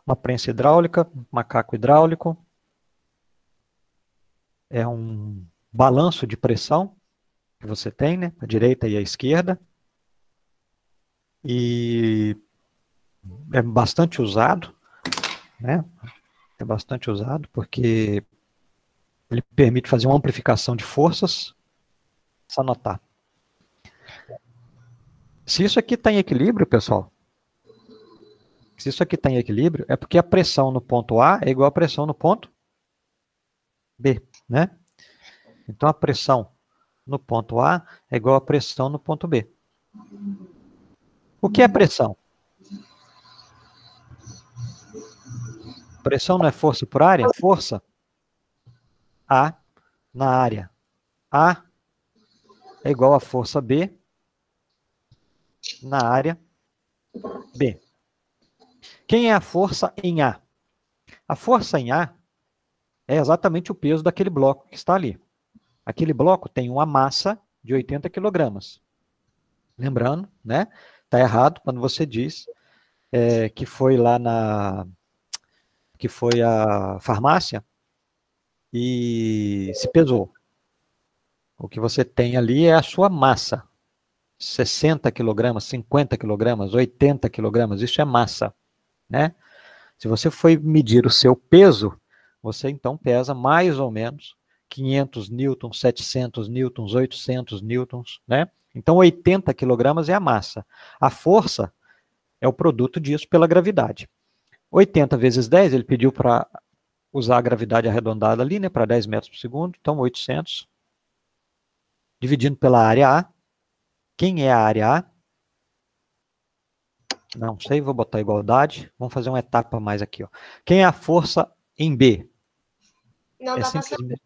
uma prensa hidráulica, macaco hidráulico, é um balanço de pressão que você tem, né? A direita e a esquerda. E é bastante usado, né? É bastante usado porque ele permite fazer uma amplificação de forças. Só anotar. Se isso aqui está em equilíbrio, pessoal, se isso aqui está em equilíbrio, é porque a pressão no ponto A é igual à pressão no ponto B, né? Então a pressão no ponto A é igual à pressão no ponto B. O que é pressão? Pressão não é força por área? Força A na área. A é igual a força B na área B. Quem é a força em A? A força em A é exatamente o peso daquele bloco que está ali. Aquele bloco tem uma massa de 80 kg. Lembrando, né? Está errado quando você diz que foi lá que foi a farmácia e se pesou. O que você tem ali é a sua massa. 60 kg, 50 kg, 80 kg, isso é massa, né? Se você for medir o seu peso, você então pesa mais ou menos 500 newtons, 700 newtons, 800 newtons, né? Então 80 kg é a massa. A força é o produto disso pela gravidade. 80 vezes 10, ele pediu para usar a gravidade arredondada ali, né, para 10 metros por segundo, então 800, dividindo pela área A. Quem é a área A? Não sei, vou botar igualdade. Vamos fazer uma etapa a mais aqui. Ó. Quem é a força em B? Não dá para saber.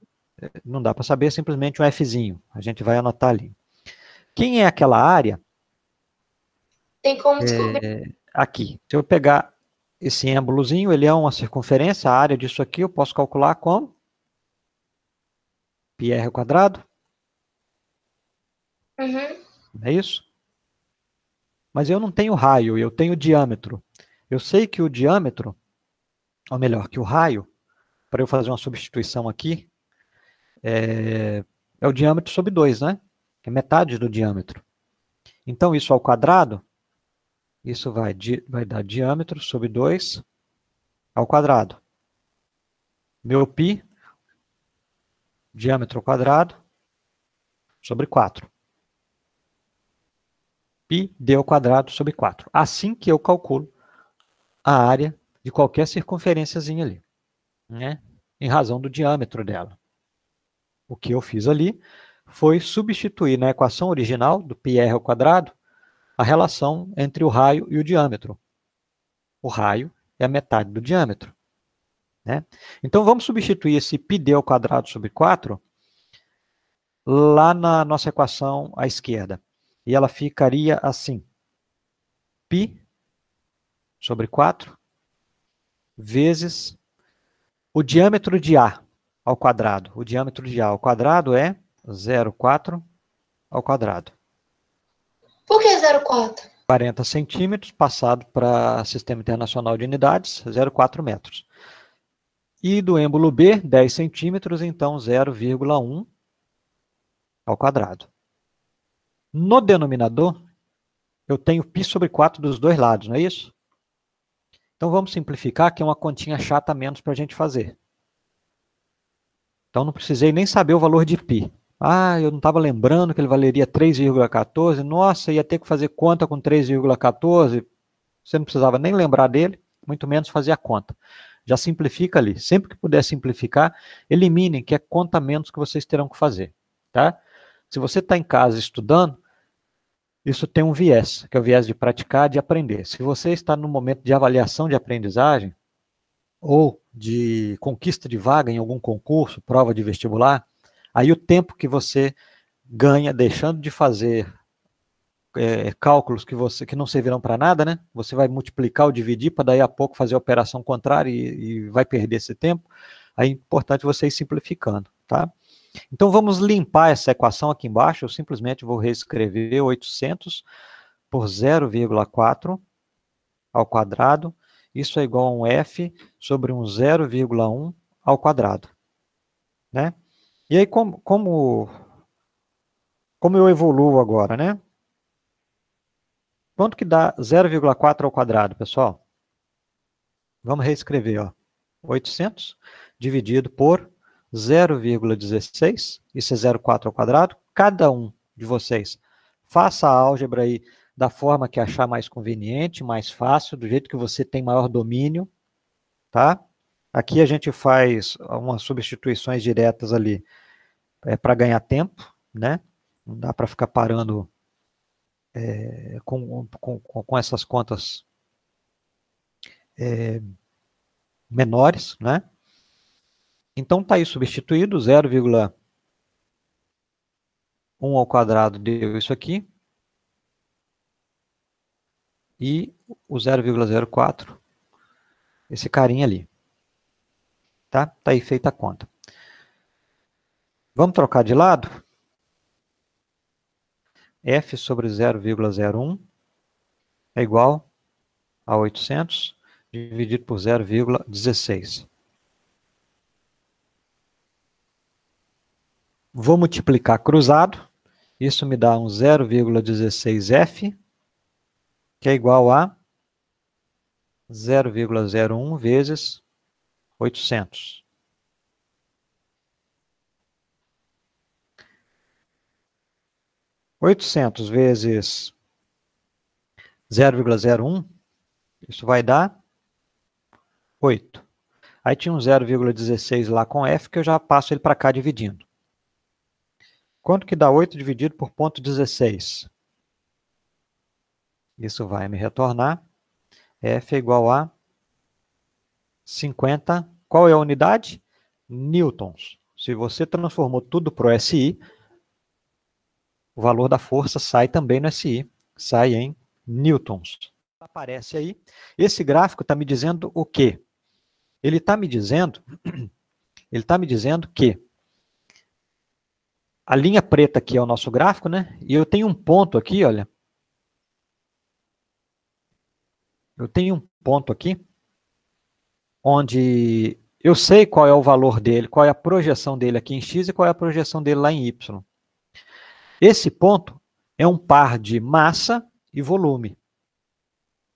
Não dá para saber, é simplesmente um Fzinho. A gente vai anotar ali. Quem é aquela área? Tem como descobrir. Aqui. Se eu pegar esse êmbolozinho, ele é uma circunferência, a área disso aqui eu posso calcular como πr ao quadrado. Uhum. Não é isso? Mas eu não tenho raio, eu tenho diâmetro. Eu sei que o diâmetro, ou melhor, que o raio, para eu fazer uma substituição aqui, é o diâmetro sobre 2, né? Que é metade do diâmetro. Então, isso ao quadrado, isso vai dar diâmetro sobre 2 ao quadrado. Meu π, diâmetro ao quadrado, sobre 4. πd ao quadrado sobre 4. Assim que eu calculo a área de qualquer circunferênciazinha ali, né? Em razão do diâmetro dela. O que eu fiz ali foi substituir na equação original do πr ao quadrado a relação entre o raio e o diâmetro. O raio é a metade do diâmetro. Né? Então, vamos substituir esse πd ao quadrado sobre 4 lá na nossa equação à esquerda. E ela ficaria assim. π sobre 4 vezes o diâmetro de A ao quadrado. O diâmetro de A ao quadrado é 0,4 ao quadrado. Por que 0,4? 40 centímetros, passado para Sistema Internacional de Unidades, 0,4 metros. E do êmbolo B, 10 centímetros, então 0,1 ao quadrado. No denominador, eu tenho π sobre 4 dos dois lados, não é isso? Então vamos simplificar, que é uma continha chata a menos para a gente fazer. Então não precisei nem saber o valor de π. Ah, eu não estava lembrando que ele valeria 3,14. Nossa, ia ter que fazer conta com 3,14. Você não precisava nem lembrar dele, muito menos fazer a conta. Já simplifica ali. Sempre que puder simplificar, eliminem, que é conta menos que vocês terão que fazer. Tá? Se você está em casa estudando, isso tem um viés, que é o viés de praticar, de aprender. Se você está no momento de avaliação de aprendizagem, ou de conquista de vaga em algum concurso, prova de vestibular, aí o tempo que você ganha deixando de fazer cálculos que não servirão para nada, né? Você vai multiplicar ou dividir para daí a pouco fazer a operação contrária e vai perder esse tempo. Aí é importante você ir simplificando, tá? Então vamos limpar essa equação aqui embaixo. Eu simplesmente vou reescrever 800 por 0,4 ao quadrado isso é igual a um F sobre um 0,1 ao quadrado. Né? E aí, como eu evoluo agora, né? Quanto que dá 0,4 ao quadrado, pessoal? Vamos reescrever, ó. 800 dividido por 0,16, isso é 0,4 ao quadrado. Cada um de vocês faça a álgebra aí da forma que achar mais conveniente, mais fácil, do jeito que você tem maior domínio, tá? Aqui a gente faz umas substituições diretas ali para ganhar tempo, né? Não dá para ficar parando com essas contas menores, né? Então está aí substituído, 0,1 ao quadrado deu isso aqui, e o 0,04, esse carinha ali. Tá? Tá aí feita a conta. Vamos trocar de lado? F sobre 0,01 é igual a 800 dividido por 0,16. Vou multiplicar cruzado. Isso me dá um 0,16F, que é igual a 0,01 vezes 800. Oitocentos vezes 0,01, isso vai dar 8. Aí tinha um 0,16 lá com F, que eu já passo ele para cá dividindo. Quanto que dá 8 dividido por 0,16? Isso vai me retornar. F é igual a 50. Qual é a unidade? Newtons. Se você transformou tudo para o SI, o valor da força sai também no SI. Sai em newtons. Aparece aí. Esse gráfico está me dizendo o quê? Ele está me dizendo que a linha preta aqui é o nosso gráfico, né? E eu tenho um ponto aqui, olha. Eu tenho um ponto aqui, onde eu sei qual é o valor dele, qual é a projeção dele aqui em X e qual é a projeção dele lá em Y. Esse ponto é um par de massa e volume.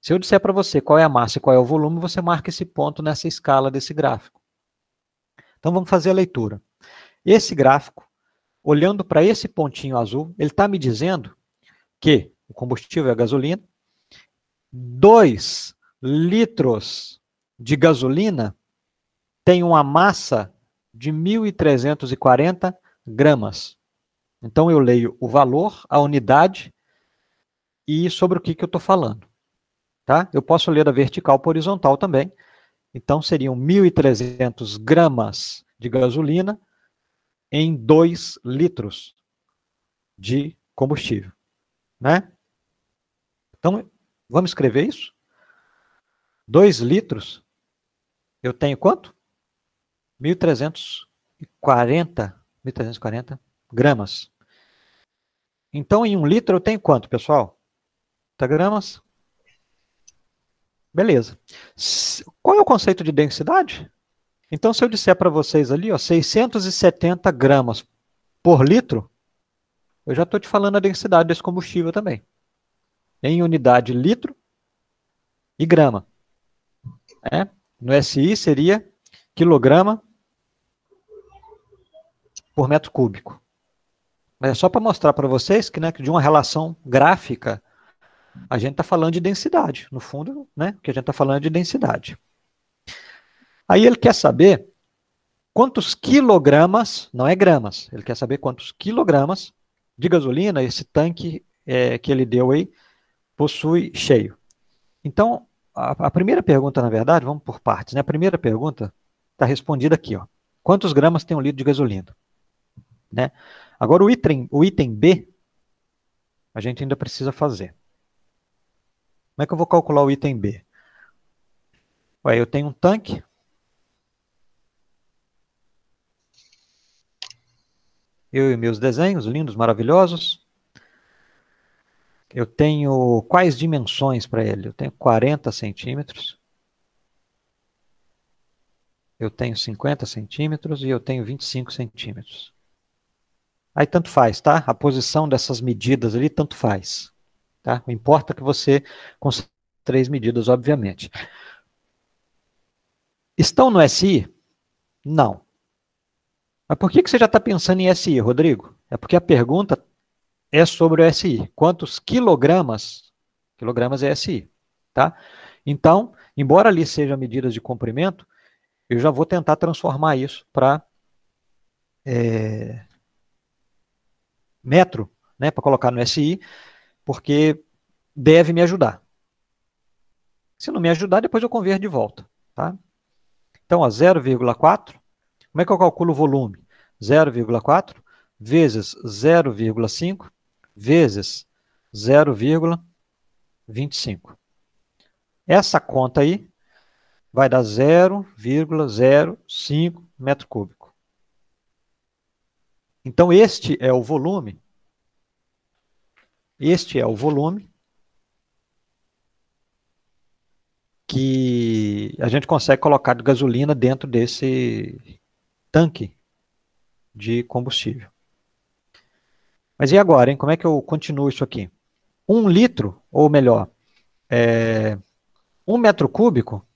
Se eu disser para você qual é a massa e qual é o volume, você marca esse ponto nessa escala desse gráfico. Então vamos fazer a leitura. Esse gráfico, olhando para esse pontinho azul, ele está me dizendo que o combustível é a gasolina, 2 litros de gasolina tem uma massa de 1.340 gramas. Então eu leio o valor, a unidade e sobre o que eu estou falando. Tá? Eu posso ler da vertical para horizontal também. Então seriam 1.300 gramas de gasolina em 2 litros de combustível. Né? Então, vamos escrever isso? 2 litros, eu tenho quanto? 1.340 gramas. Então, em 1 litro eu tenho quanto, pessoal? 30 gramas? Beleza. Qual é o conceito de densidade? Então, se eu disser para vocês ali, ó, 670 gramas por litro, eu já estou te falando a densidade desse combustível também. Em unidade litro e grama. No SI seria quilograma por metro cúbico. Mas é só para mostrar para vocês que, né, que de uma relação gráfica, a gente está falando de densidade. No fundo, né, que a gente está falando de densidade. Aí ele quer saber quantos quilogramas, não é gramas, ele quer saber quantos quilogramas de gasolina esse tanque que ele deu aí possui cheio. Então, a primeira pergunta, na verdade, vamos por partes, né? A primeira pergunta está respondida aqui, ó. Quantos gramas tem um litro de gasolina? Né? Agora, o item B, a gente ainda precisa fazer. Como é que eu vou calcular o item B? Ué, eu tenho um tanque. Eu e meus desenhos, lindos, maravilhosos. Eu tenho quais dimensões para ele? Eu tenho 40 centímetros. eu tenho 50 centímetros e eu tenho 25 centímetros. Aí tanto faz, tá? A posição dessas medidas ali, tanto faz. Tá? Não importa que você consiga 3 medidas, obviamente. Estão no SI? Não. Mas por que você já está pensando em SI, Rodrigo? É porque a pergunta é sobre o SI. Quantos quilogramas? Quilogramas é SI. Tá? Então, embora ali seja medidas de comprimento, eu já vou tentar transformar isso para metro, né, para colocar no SI, porque deve me ajudar. Se não me ajudar, depois eu converto de volta. Tá? Então, 0,4, como é que eu calculo o volume? 0,4 vezes 0,5 vezes 0,25. Essa conta aí vai dar 0,05 metro cúbico. Então, este é o volume que a gente consegue colocar de gasolina dentro desse tanque de combustível. Mas e agora, hein? Como é que eu continuo isso aqui? 1 litro, ou melhor, 1 metro cúbico,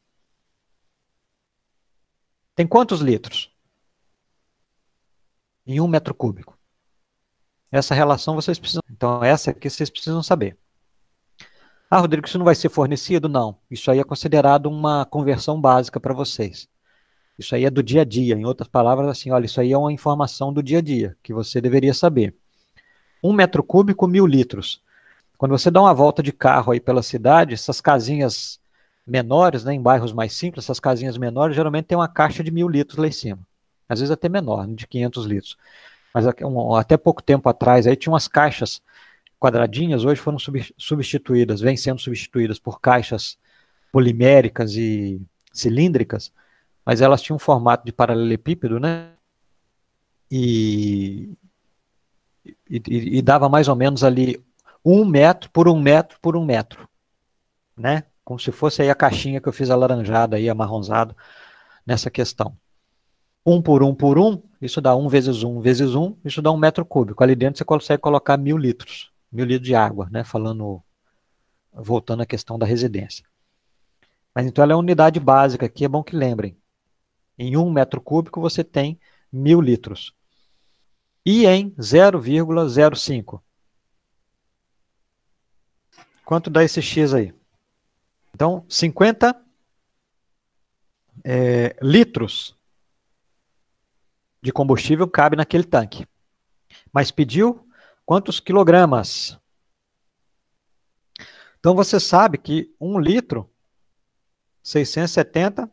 tem quantos litros em 1 metro cúbico? Essa relação vocês precisam. Então, essa aqui vocês precisam saber. Ah, Rodrigo, isso não vai ser fornecido? Não. Isso aí é considerado uma conversão básica para vocês. Isso aí é do dia a dia. Em outras palavras, assim, olha, isso aí é uma informação do dia a dia, que você deveria saber. 1 metro cúbico, 1.000 litros. Quando você dá uma volta de carro aí pela cidade, essas casinhas menores, né, em bairros mais simples, essas casinhas menores, geralmente tem uma caixa de 1.000 litros lá em cima. Às vezes até menor, de 500 litros. Mas até pouco tempo atrás, aí tinha umas caixas quadradinhas, hoje foram substituídas, vêm sendo substituídas por caixas poliméricas e cilíndricas, mas elas tinham um formato de paralelepípedo, né? E dava mais ou menos ali 1 metro por 1 metro por 1 metro, né? Como se fosse aí a caixinha que eu fiz alaranjada aí, amarronzado, nessa questão. 1 por 1, isso dá 1 vezes 1 vezes 1, isso dá 1 metro cúbico. Ali dentro você consegue colocar 1.000 litros, 1.000 litros de água, né? Voltando à questão da residência. Mas então ela é uma unidade básica aqui, é bom que lembrem. Em 1 metro cúbico você tem 1.000 litros. E em 0,05? Quanto dá esse X aí? Então, 50 litros de combustível cabe naquele tanque. Mas pediu quantos quilogramas? Então, você sabe que 1 litro, 670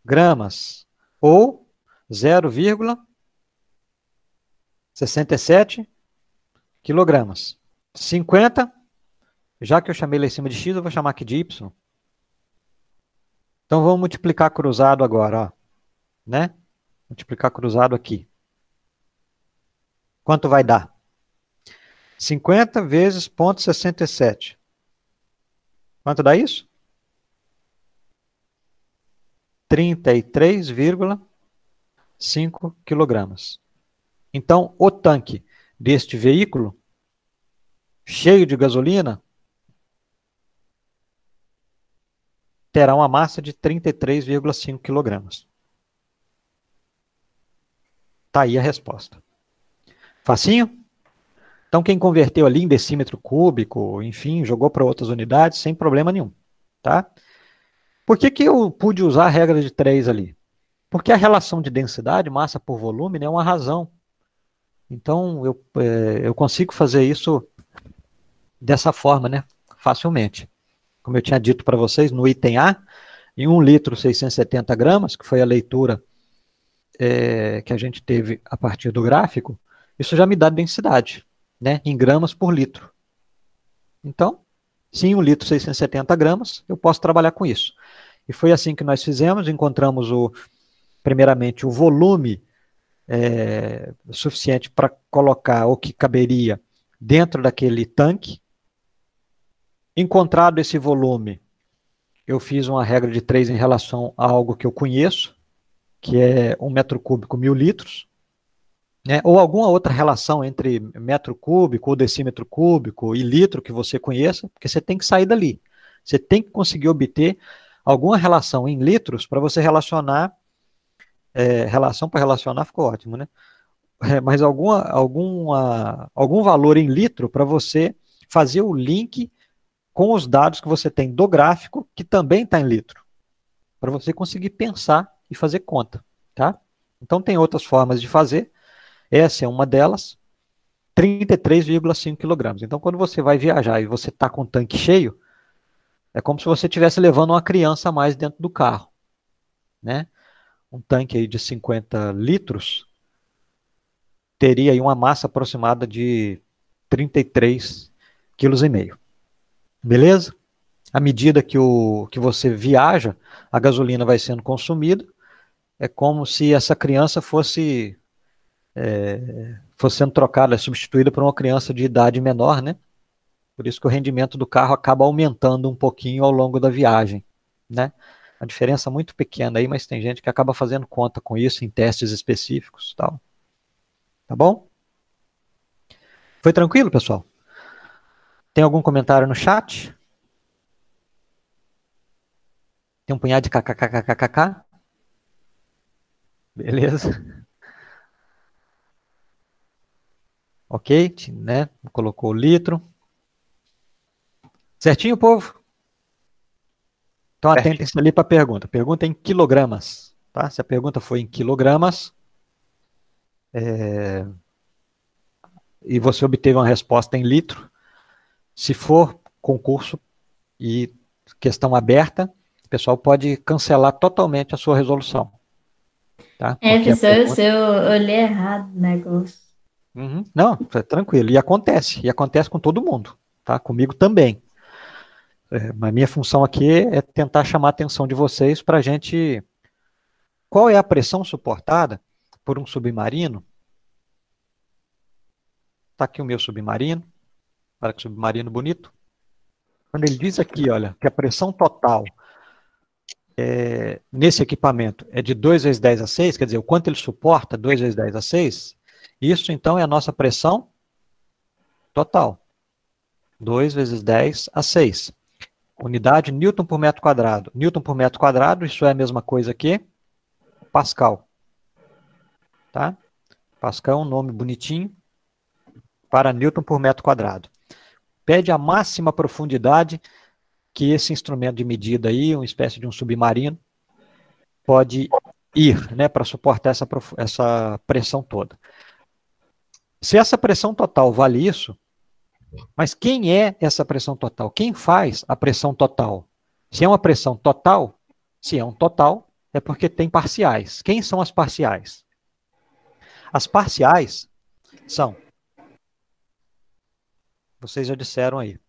gramas, ou 0,67 quilogramas. 50, já que eu chamei lá em cima de X, eu vou chamar aqui de Y. Então, vamos multiplicar cruzado agora, ó, né? Multiplicar cruzado aqui. Quanto vai dar? 50 vezes 0,67. Quanto dá isso? 33,5 quilogramas. Então, o tanque deste veículo, cheio de gasolina, terá uma massa de 33,5 quilogramas. Está aí a resposta. Facinho? Então, quem converteu ali em decímetro cúbico, enfim, jogou para outras unidades, sem problema nenhum. Tá? Por que eu pude usar a regra de 3 ali? Porque a relação de densidade, massa por volume, né, é uma razão. Então, eu consigo fazer isso dessa forma, né, facilmente. Como eu tinha dito para vocês, no item A, em 1 litro 670 gramas, que foi a leitura que a gente teve a partir do gráfico, isso já me dá densidade, né, em gramas por litro. Então, se em 1 litro 670 gramas, eu posso trabalhar com isso. E foi assim que nós fizemos, encontramos primeiramente o volume suficiente para colocar o que caberia dentro daquele tanque. Encontrado esse volume, eu fiz uma regra de 3 em relação a algo que eu conheço, que é 1 metro cúbico 1.000 litros, né? Ou alguma outra relação entre metro cúbico ou decímetro cúbico e litro que você conheça, porque você tem que sair dali. Você tem que conseguir obter alguma relação em litros para você relacionar, relação para relacionar ficou ótimo, né? Mas algum valor em litro para você fazer o link com os dados que você tem do gráfico, que também está em litro, para você conseguir pensar e fazer conta, tá? Então tem outras formas de fazer, essa é uma delas, 33,5 quilogramas. Então quando você vai viajar e você está com o tanque cheio, é como se você estivesse levando uma criança a mais dentro do carro, né? Um tanque aí de 50 litros teria aí uma massa aproximada de 33,5 kg. Beleza? À medida que você viaja, a gasolina vai sendo consumida, é como se essa criança fosse sendo trocada, substituída por uma criança de idade menor, né? Por isso que o rendimento do carro acaba aumentando um pouquinho ao longo da viagem, né? A diferença é muito pequena aí, mas tem gente que acaba fazendo conta com isso em testes específicos, tal. Tá bom? Foi tranquilo, pessoal? Tem algum comentário no chat? Tem um punhado de kkkkkkk? Beleza. Ok, né? Colocou o litro. Certinho, povo? Então atentem-se ali para a pergunta. Pergunta em quilogramas, tá? Se a pergunta foi em quilogramas, e você obteve uma resposta em litro, se for concurso e questão aberta, o pessoal pode cancelar totalmente a sua resolução, tá? Porque a Professor, pergunta... se eu olhei errado o negócio. Uhum. Não, é tranquilo. E acontece com todo mundo, tá? Comigo também. A minha função aqui é tentar chamar a atenção de vocês para a gente... Qual é a pressão suportada por um submarino? Está aqui o meu submarino. Olha que submarino bonito. Quando ele diz aqui, olha, que a pressão total nesse equipamento é de 2 vezes 10 a 6, quer dizer, o quanto ele suporta, 2 vezes 10 a 6, isso então é a nossa pressão total. 2 vezes 10 a 6. Unidade Newton por metro quadrado. Newton por metro quadrado, isso é a mesma coisa que Pascal. Tá? Pascal é um nome bonitinho para Newton por metro quadrado. Pede a máxima profundidade que esse instrumento de medida aí, uma espécie de um submarino, pode ir, né, para suportar essa pressão toda. Se essa pressão total vale isso, mas quem é essa pressão total? Quem faz a pressão total? Se é uma pressão total, se é um total, é porque tem parciais. Quem são as parciais? As parciais são, vocês já disseram aí,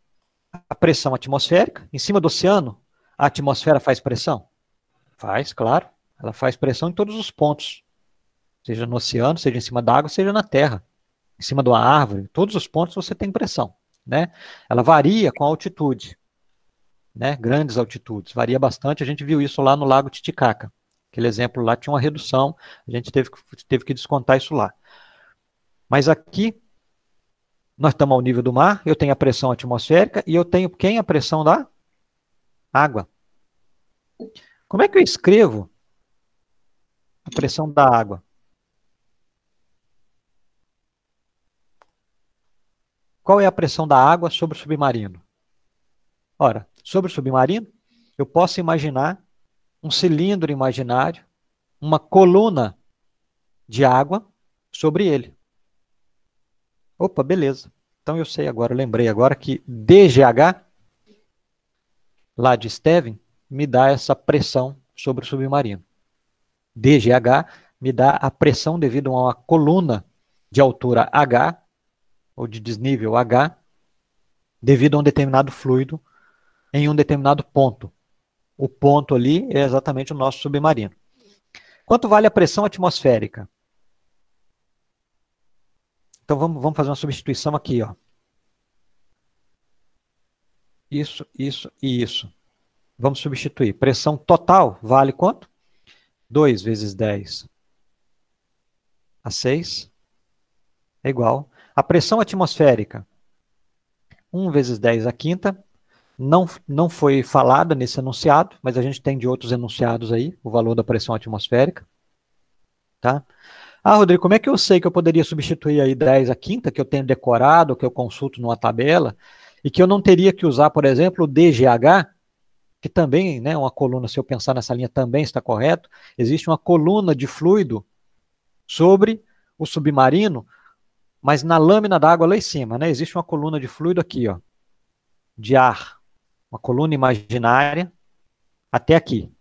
a pressão atmosférica. Em cima do oceano, a atmosfera faz pressão? Faz, claro. Ela faz pressão em todos os pontos. Seja no oceano, seja em cima da água, seja na terra. Em cima de uma árvore, todos os pontos você tem pressão, né? Ela varia com a altitude, né? Grandes altitudes, varia bastante. A gente viu isso lá no Lago Titicaca. Aquele exemplo lá tinha uma redução, a gente teve que descontar isso lá. Mas aqui, nós estamos ao nível do mar, eu tenho a pressão atmosférica e eu tenho quem? A pressão da água. Como é que eu escrevo a pressão da água? Qual é a pressão da água sobre o submarino? Ora, sobre o submarino, eu posso imaginar um cilindro imaginário, uma coluna de água sobre ele. Opa, beleza. Então eu sei agora, eu lembrei agora que DGH, lá de Steven, me dá essa pressão sobre o submarino. DGH me dá a pressão devido a uma coluna de altura H, ou de desnível H, devido a um determinado fluido em um determinado ponto. O ponto ali é exatamente o nosso submarino. Quanto vale a pressão atmosférica? Então vamos fazer uma substituição aqui, ó. Isso, isso e isso. Vamos substituir. Pressão total vale quanto? 2 vezes 10 a 6 é igual. A pressão atmosférica, 1 vezes 10 à quinta, não foi falada nesse enunciado, mas a gente tem de outros enunciados aí, o valor da pressão atmosférica. Tá? Ah, Rodrigo, como é que eu sei que eu poderia substituir aí 10 à quinta, que eu tenho decorado, que eu consulto numa tabela, e que eu não teria que usar, por exemplo, o DGH, que também, né, uma coluna, se eu pensar nessa linha, também está correto, existe uma coluna de fluido sobre o submarino, mas na lâmina d'água lá em cima, né, existe uma coluna de fluido aqui, ó, de ar, uma coluna imaginária, até aqui.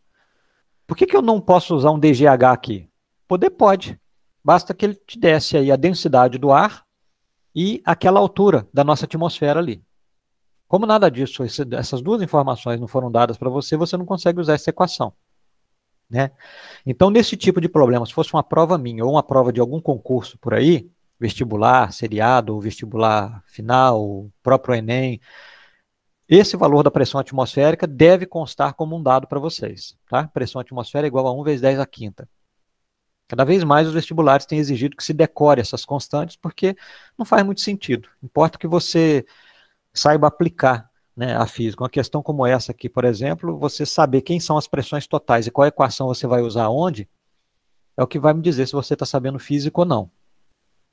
Por que eu não posso usar um DGH aqui? Poder pode, basta que ele te desse aí a densidade do ar e aquela altura da nossa atmosfera ali. Como nada disso, essas duas informações não foram dadas para você, você não consegue usar essa equação. Né? Então, nesse tipo de problema, se fosse uma prova minha ou uma prova de algum concurso por aí, vestibular, seriado, ou vestibular final, o próprio Enem, esse valor da pressão atmosférica deve constar como um dado para vocês. Tá? Pressão atmosférica é igual a 1 vezes 10 à quinta. Cada vez mais os vestibulares têm exigido que se decore essas constantes, porque não faz muito sentido. Importa que você saiba aplicar, né, a física. Uma questão como essa aqui, por exemplo, você saber quem são as pressões totais e qual equação você vai usar onde, é o que vai me dizer se você está sabendo física ou não.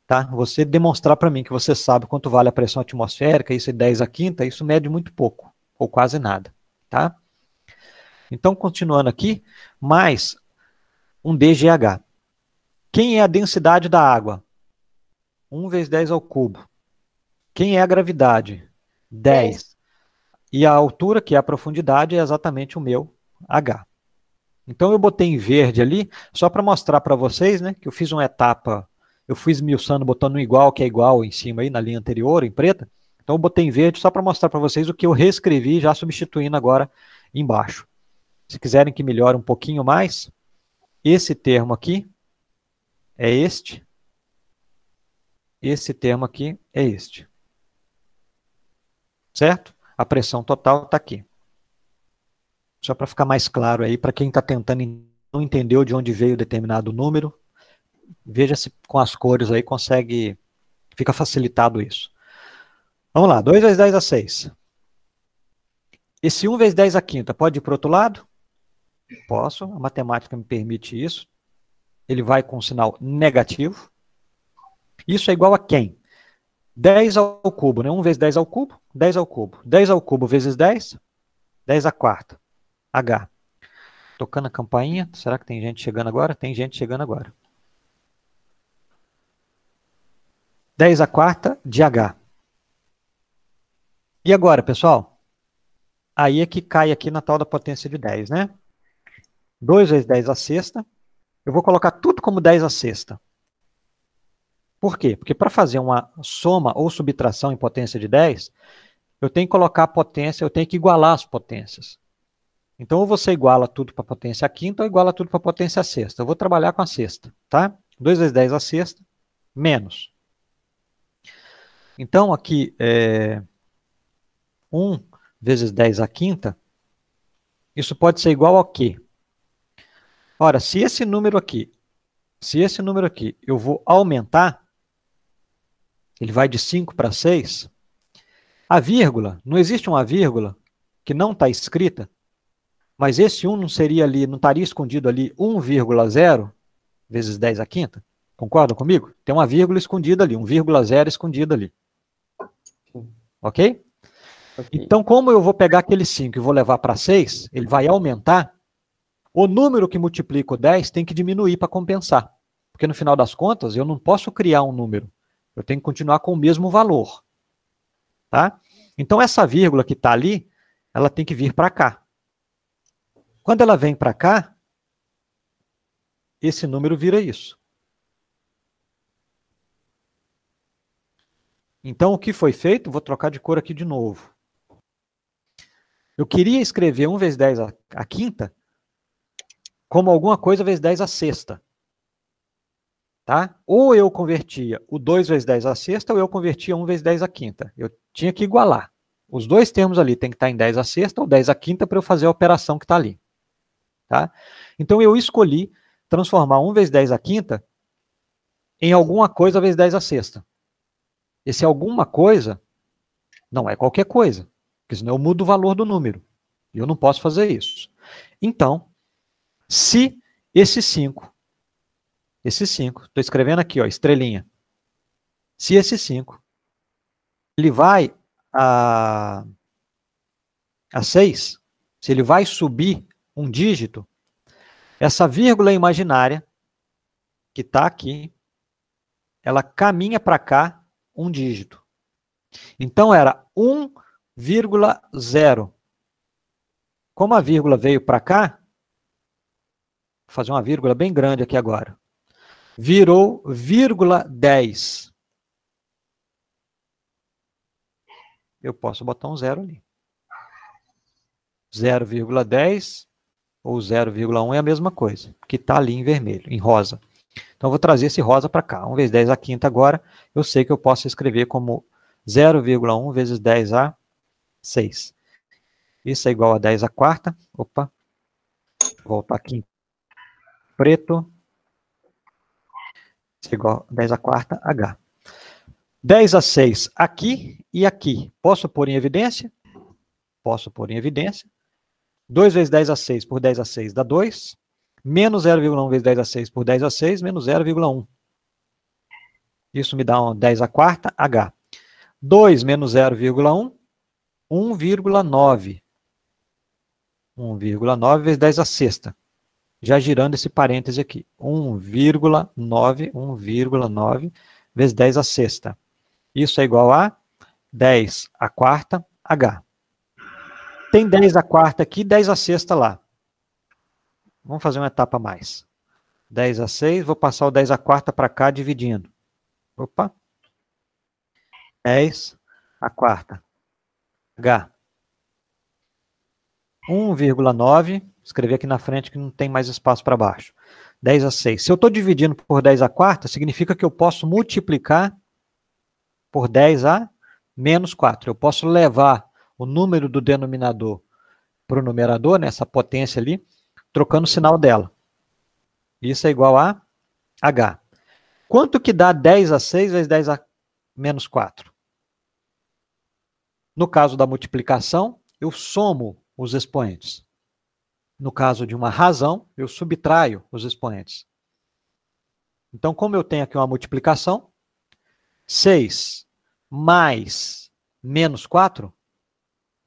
Tá? Você demonstrar para mim que você sabe quanto vale a pressão atmosférica, isso é 10 à quinta, isso mede muito pouco, ou quase nada. Tá? Então, continuando aqui, mais um DGH. Quem é a densidade da água? 1 vezes 10 ao cubo. Quem é a gravidade? 10. E a altura, que é a profundidade, é exatamente o meu H. Então eu botei em verde ali, só para mostrar para vocês, né, que eu fiz uma etapa, eu fui esmiuçando, botando um igual, que é igual em cima aí, na linha anterior, em preta. Então eu botei em verde só para mostrar para vocês o que eu reescrevi, já substituindo agora embaixo. Se quiserem que melhore um pouquinho mais, esse termo aqui é este. Esse termo aqui é este. Certo? A pressão total está aqui. Só para ficar mais claro aí, para quem está tentando não entender de onde veio determinado número, veja se com as cores aí consegue, fica facilitado isso. Vamos lá, 2 vezes 10 a 6. Esse 1 vezes 10 a quinta pode ir para o outro lado? Posso, a matemática me permite isso. Ele vai com um sinal negativo. Isso é igual a quem? 10 ao cubo, né? 1 vezes 10 ao cubo, 10 ao cubo. 10 ao cubo vezes 10, 10 à quarta. H. Tocando a campainha. Será que tem gente chegando agora? Tem gente chegando agora. 10 à quarta de H. E agora, pessoal? Aí é que cai aqui na tal da potência de 10, né? 2 vezes 10 à sexta. Eu vou colocar tudo como 10 à sexta. Por quê? Porque para fazer uma soma ou subtração em potência de 10, eu tenho que colocar a potência, eu tenho que igualar as potências. Então, ou você iguala tudo para a potência quinta, ou iguala tudo para a potência sexta. Eu vou trabalhar com a sexta, tá? 2 vezes 10 à sexta, menos. Então, aqui, 1 vezes 10 à quinta, isso pode ser igual a quê? Ora, se esse número aqui, eu vou aumentar, ele vai de 5 para 6, a vírgula, não existe uma vírgula que não está escrita, mas esse 1 não seria ali, não estaria escondido ali 1,0 vezes 10 à quinta? Concordam comigo? Tem uma vírgula escondida ali, 1,0 escondido ali. Ok? Então, como eu vou pegar aquele 5 e vou levar para 6, ele vai aumentar, o número que multiplica o 10 tem que diminuir para compensar. Porque no final das contas, eu não posso criar um número. Eu tenho que continuar com o mesmo valor. Tá? Então, essa vírgula que está ali, ela tem que vir para cá. Quando ela vem para cá, esse número vira isso. Então, o que foi feito? Vou trocar de cor aqui de novo. Eu queria escrever 1 vezes 10 à quinta como alguma coisa vezes 10 à sexta. Tá? Ou eu convertia o 2 vezes 10 à sexta, ou eu convertia 1 vezes 10 à quinta. Eu tinha que igualar. Os dois termos ali tem que estar em 10 à sexta ou 10 à quinta para eu fazer a operação que está ali. Tá? Então, eu escolhi transformar 1 vezes 10 à quinta em alguma coisa vezes 10 à sexta. Esse alguma coisa não é qualquer coisa, porque senão eu mudo o valor do número. E eu não posso fazer isso. Então, se esse 5, estou escrevendo aqui, ó, estrelinha. Se esse 5, ele vai a 6, se ele vai subir um dígito, essa vírgula imaginária que está aqui, ela caminha para cá um dígito. Então, era 1,0. Como a vírgula veio para cá, vou fazer uma vírgula bem grande aqui agora, virou vírgula 10. Eu posso botar um 0 ali. 0,10 ou 0,1 é a mesma coisa, que está ali em vermelho, em rosa. Então, eu vou trazer esse rosa para cá. 1 vezes 10 à quinta agora, eu sei que eu posso escrever como 0,1 vezes 10 a 6. Isso é igual a 10 à quarta. Opa, vou voltar aqui em preto. Isso é igual a 10 à quarta, H. 10 a 6 aqui e aqui. Posso pôr em evidência? Posso pôr em evidência. 2 vezes 10 a 6 por 10 a 6 dá 2. Menos 0,1 vezes 10 a 6 por 10 a 6, menos 0,1. Isso me dá um 10 à quarta, H. 2 menos 0,1, 1,9. 1,9 vezes 10 à sexta. Já girando esse parêntese aqui. 1,9 vezes 10 à sexta. Isso é igual a 10 à quarta, H. Tem 10 à quarta aqui, 10 à sexta lá. Vamos fazer uma etapa a mais. 10 a 6, vou passar o 10 à quarta para cá, dividindo. Opa. 10 à quarta. H. 1,9. Escrever aqui na frente que não tem mais espaço para baixo. 10 a 6. Se eu estou dividindo por 10 à quarta, significa que eu posso multiplicar por 10 a menos 4. Eu posso levar o número do denominador para o numerador, nessa potência ali, trocando o sinal dela. Isso é igual a H. Quanto que dá 10 a 6 vezes 10 a menos 4? No caso da multiplicação, eu somo os expoentes. No caso de uma razão, eu subtraio os expoentes. Então, como eu tenho aqui uma multiplicação, 6 mais menos 4,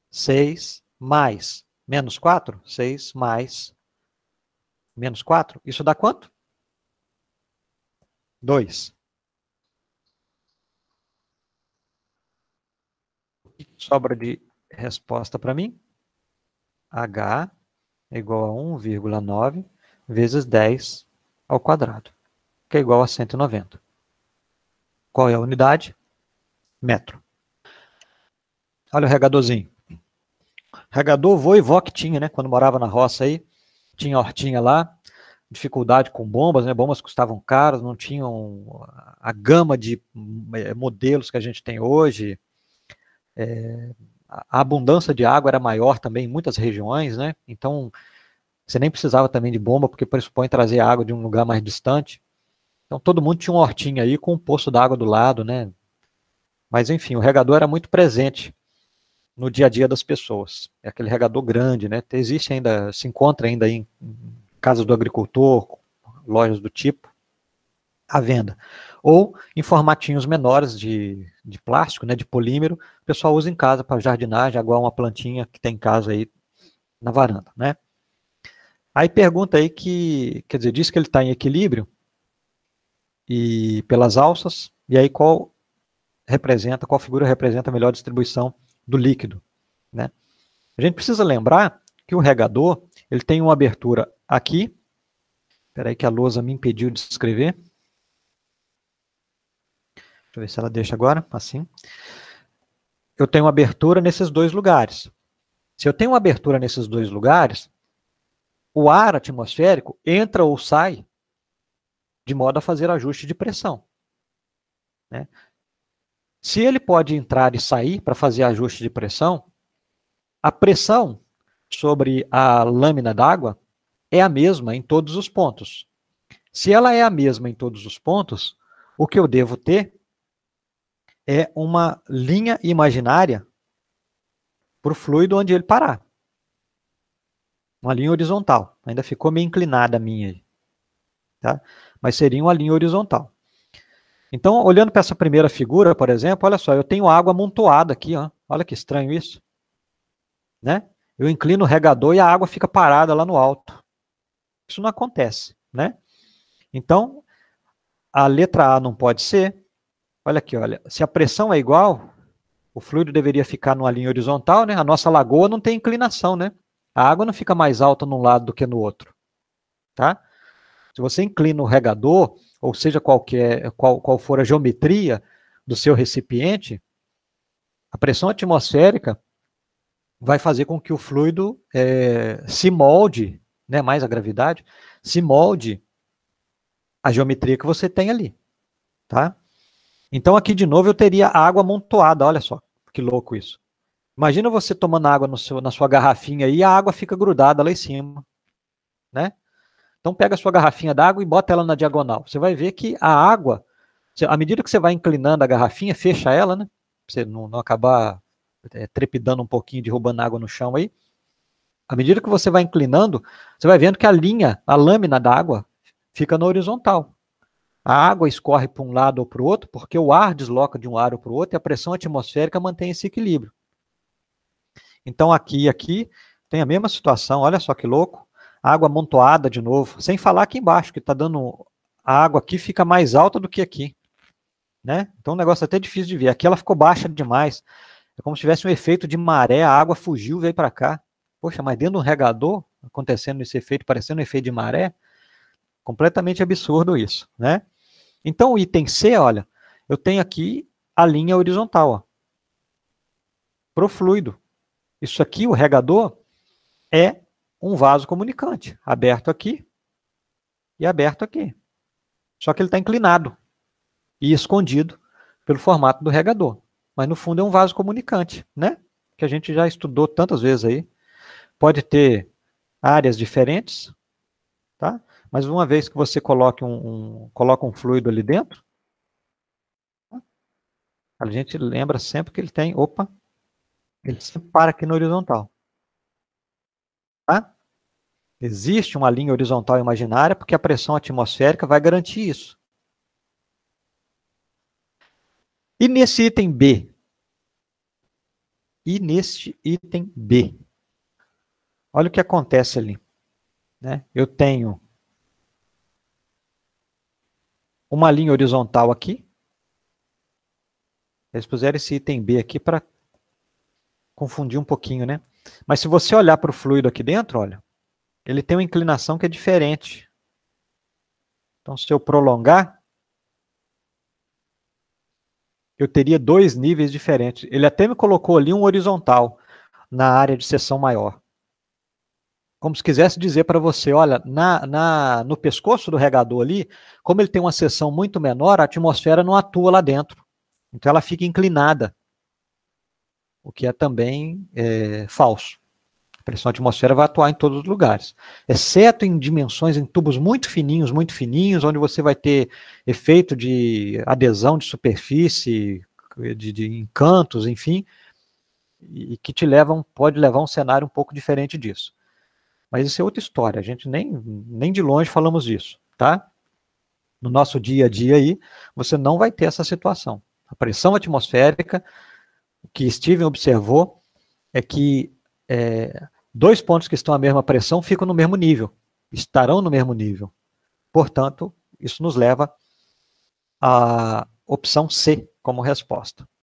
6 mais menos 4, 6 mais menos 4, isso dá quanto? 2. O que sobra de resposta para mim? H é igual a 1,9 vezes 10 ao quadrado, que é igual a 190. Qual é a unidade? Metro. Olha o regadorzinho. Regador vô e vó que tinha, né? Quando morava na roça aí, tinha hortinha lá, dificuldade com bombas, né? Bombas custavam caras, não tinham a gama de modelos que a gente tem hoje. A abundância de água era maior também em muitas regiões, né? Então, você nem precisava também de bomba, porque pressupõe trazer água de um lugar mais distante. Então, todo mundo tinha uma hortinha aí com um poço d'água do lado, né? Mas, enfim, o regador era muito presente no dia a dia das pessoas. É aquele regador grande, né? Existe ainda, se encontra ainda em casas do agricultor, lojas do tipo, à venda. Ou em formatinhos menores de plástico, né, de polímero, o pessoal usa em casa para jardinagem, igual uma plantinha que tem em casa aí na varanda, né? Aí pergunta aí que, quer dizer, diz que ele está em equilíbrio e pelas alças, e aí qual figura representa a melhor distribuição do líquido, né? A gente precisa lembrar que o regador, ele tem uma abertura aqui. Espera aí que a lousa me impediu de escrever. Deixa eu ver se ela deixa agora, assim. Eu tenho uma abertura nesses dois lugares. Se eu tenho uma abertura nesses dois lugares, o ar atmosférico entra ou sai de modo a fazer ajuste de pressão, né? Se ele pode entrar e sair para fazer ajuste de pressão, a pressão sobre a lâmina d'água é a mesma em todos os pontos. Se ela é a mesma em todos os pontos, o que eu devo ter é uma linha imaginária para o fluido onde ele parar. Uma linha horizontal. Ainda ficou meio inclinada a minha aí. Tá? Mas seria uma linha horizontal. Então, olhando para essa primeira figura, por exemplo, olha só, eu tenho água amontoada aqui, ó. Olha que estranho isso. Né? Eu inclino o regador e a água fica parada lá no alto. Isso não acontece, né? Então, a letra A não pode ser. Olha aqui, olha. Se a pressão é igual, o fluido deveria ficar numa linha horizontal, né? A nossa lagoa não tem inclinação, né? A água não fica mais alta num lado do que no outro, tá? Se você inclina o regador, ou seja, qual for a geometria do seu recipiente, a pressão atmosférica vai fazer com que o fluido se molde, né, mais a gravidade, se molde a geometria que você tem ali, tá? Então aqui de novo eu teria água amontoada, olha só, que louco isso. Imagina você tomando água na sua garrafinha e a água fica grudada lá em cima, né? Então pega a sua garrafinha d'água e bota ela na diagonal. Você vai ver que a água, à medida que você vai inclinando a garrafinha, fecha ela, né? Pra você não acabar trepidando um pouquinho, derrubando água no chão aí. À medida que você vai inclinando, você vai vendo que a lâmina da água fica na horizontal. A água escorre para um lado ou para o outro, porque o ar desloca de um lado para o outro e a pressão atmosférica mantém esse equilíbrio. Então aqui e aqui tem a mesma situação, olha só que louco. Água amontoada de novo, sem falar aqui embaixo, que está dando... A água aqui fica mais alta do que aqui. Né? Então o negócio é até difícil de ver. Aqui ela ficou baixa demais. É como se tivesse um efeito de maré, a água fugiu, veio para cá. Poxa, mas dentro de um regador, acontecendo esse efeito, parecendo um efeito de maré, completamente absurdo isso, né? Então o item C, olha, eu tenho aqui a linha horizontal, para o fluido. Isso aqui, o regador, é um vaso comunicante, aberto aqui e aberto aqui. Só que ele está inclinado e escondido pelo formato do regador. Mas no fundo é um vaso comunicante, né? Que a gente já estudou tantas vezes aí. Pode ter áreas diferentes, tá? Mas uma vez que você coloca um fluido ali dentro, a gente lembra sempre que ele tem, ele sempre para aqui no horizontal. Tá? Existe uma linha horizontal imaginária porque a pressão atmosférica vai garantir isso. E nesse item B? E neste item B? Olha o que acontece ali. Né? Eu tenho uma linha horizontal aqui. Eles puseram esse item B aqui para confundir um pouquinho, né? Mas se você olhar para o fluido aqui dentro, olha, ele tem uma inclinação que é diferente. Então, se eu prolongar, eu teria dois níveis diferentes. Ele até me colocou ali um horizontal na área de seção maior. Como se quisesse dizer para você, olha, no pescoço do regador ali, como ele tem uma seção muito menor, a atmosfera não atua lá dentro. Então ela fica inclinada, o que é também falso. A pressão atmosférica vai atuar em todos os lugares, exceto em dimensões, em tubos muito fininhos, onde você vai ter efeito de adesão de superfície, de encantos, enfim, e que pode levar a um cenário um pouco diferente disso. Mas isso é outra história, a gente nem de longe falamos disso, tá? No nosso dia a dia aí, você não vai ter essa situação. A pressão atmosférica, o que Steven observou é que dois pontos que estão à mesma pressão ficam no mesmo nível, estarão no mesmo nível. Portanto, isso nos leva à opção C como resposta.